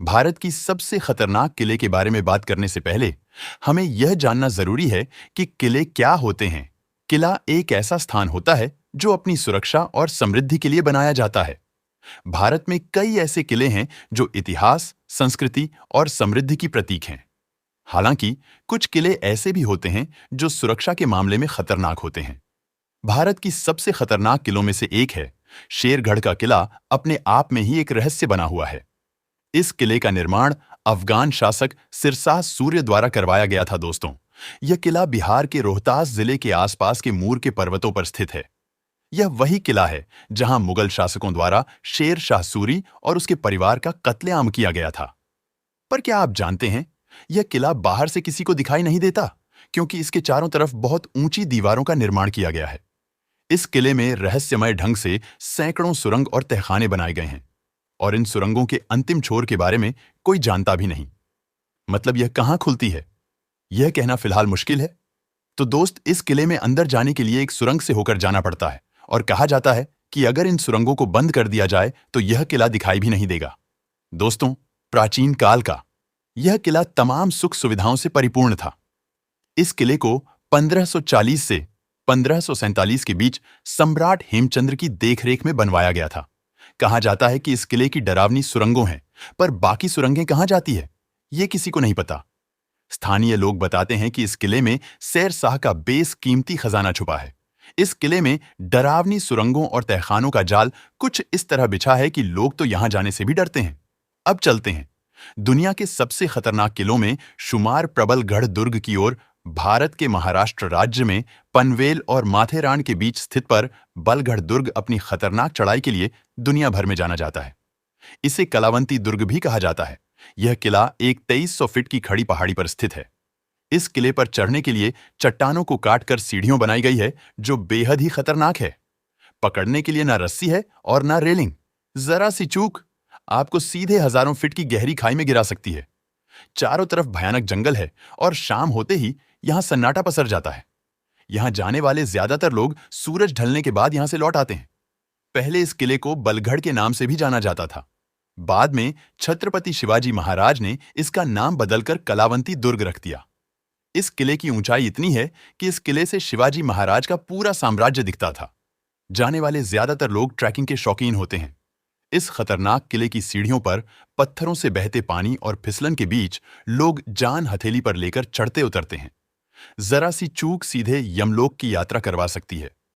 भारत की सबसे खतरनाक किले के बारे में बात करने से पहले हमें यह जानना जरूरी है कि किले क्या होते हैं। किला एक ऐसा स्थान होता है जो अपनी सुरक्षा और समृद्धि के लिए बनाया जाता है। भारत में कई ऐसे किले हैं जो इतिहास, संस्कृति और समृद्धि की प्रतीक हैं। हालांकि कुछ किले ऐसे भी होते हैं जो सुरक्षा के मामले में खतरनाक होते हैं। भारत की सबसे खतरनाक किलों में से एक है शेरगढ़ का किला। अपने आप में ही एक रहस्य बना हुआ है। इस किले का निर्माण अफगान शासक सिरसाह सूर्य द्वारा करवाया गया था। दोस्तों, यह किला बिहार के रोहतास जिले के आसपास के मूर के पर्वतों पर स्थित है। यह वही किला है जहां मुगल शासकों द्वारा शेर शाह सूरी और उसके परिवार का कत्लेआम किया गया था। पर क्या आप जानते हैं, यह किला बाहर से किसी को दिखाई नहीं देता, क्योंकि इसके चारों तरफ बहुत ऊंची दीवारों का निर्माण किया गया है। इस किले में रहस्यमय ढंग से सैकड़ों सुरंग और तहखाने बनाए गए हैं, और इन सुरंगों के अंतिम छोर के बारे में कोई जानता भी नहीं। मतलब यह कहां खुलती है, यह कहना फिलहाल मुश्किल है। तो दोस्त, इस किले में अंदर जाने के लिए एक सुरंग से होकर जाना पड़ता है, और कहा जाता है कि अगर इन सुरंगों को बंद कर दिया जाए तो यह किला दिखाई भी नहीं देगा। दोस्तों, प्राचीन काल का यह किला तमाम सुख सुविधाओं से परिपूर्ण था। इस किले को 1540 से 1547 के बीच सम्राट हेमचंद्र की देखरेख में बनवाया गया था। कहा जाता है कि इस किले की डरावनी सुरंगों हैं, पर बाकी सुरंगें कहां जाती है, यह किसी को नहीं पता। स्थानीय लोग बताते हैं कि इस किले में शेरशाह का बेशकीमती खजाना छुपा है। इस किले में डरावनी सुरंगों और तहखानों का जाल कुछ इस तरह बिछा है कि लोग तो यहां जाने से भी डरते हैं। अब चलते हैं दुनिया के सबसे खतरनाक किलों में शुमार प्रबलगढ़ दुर्ग की ओर। भारत के महाराष्ट्र राज्य में पनवेल और माथेरान के बीच स्थित पर बलगढ़ दुर्ग अपनी खतरनाक चढ़ाई के लिए दुनिया भर में जाना जाता है। इसे कलावंती दुर्ग भी कहा जाता है। यह किला एक 2300 फीट की खड़ी पहाड़ी पर स्थित है। इस किले पर चढ़ने के लिए चट्टानों को काटकर सीढ़ियां बनाई गई है, जो बेहद ही खतरनाक है। पकड़ने के लिए ना रस्सी है और ना रेलिंग। जरा सी चूक आपको सीधे हजारों फीट की गहरी खाई में गिरा सकती है। चारों तरफ भयानक जंगल है, और शाम होते ही यहां सन्नाटा पसर जाता है। यहां जाने वाले ज्यादातर लोग सूरज ढलने के बाद यहां से लौट आते हैं। पहले इस किले को बलगढ़ के नाम से भी जाना जाता था। बाद में छत्रपति शिवाजी महाराज ने इसका नाम बदलकर कलावंती दुर्ग रख दिया। इस किले की ऊंचाई इतनी है कि इस किले से शिवाजी महाराज का पूरा साम्राज्य दिखता था। जाने वाले ज्यादातर लोग ट्रैकिंग के शौकीन होते हैं। इस खतरनाक किले की सीढ़ियों पर पत्थरों से बहते पानी और फिसलन के बीच लोग जान हथेली पर लेकर चढ़ते उतरते हैं। जरा सी चूक सीधे यमलोक की यात्रा करवा सकती है।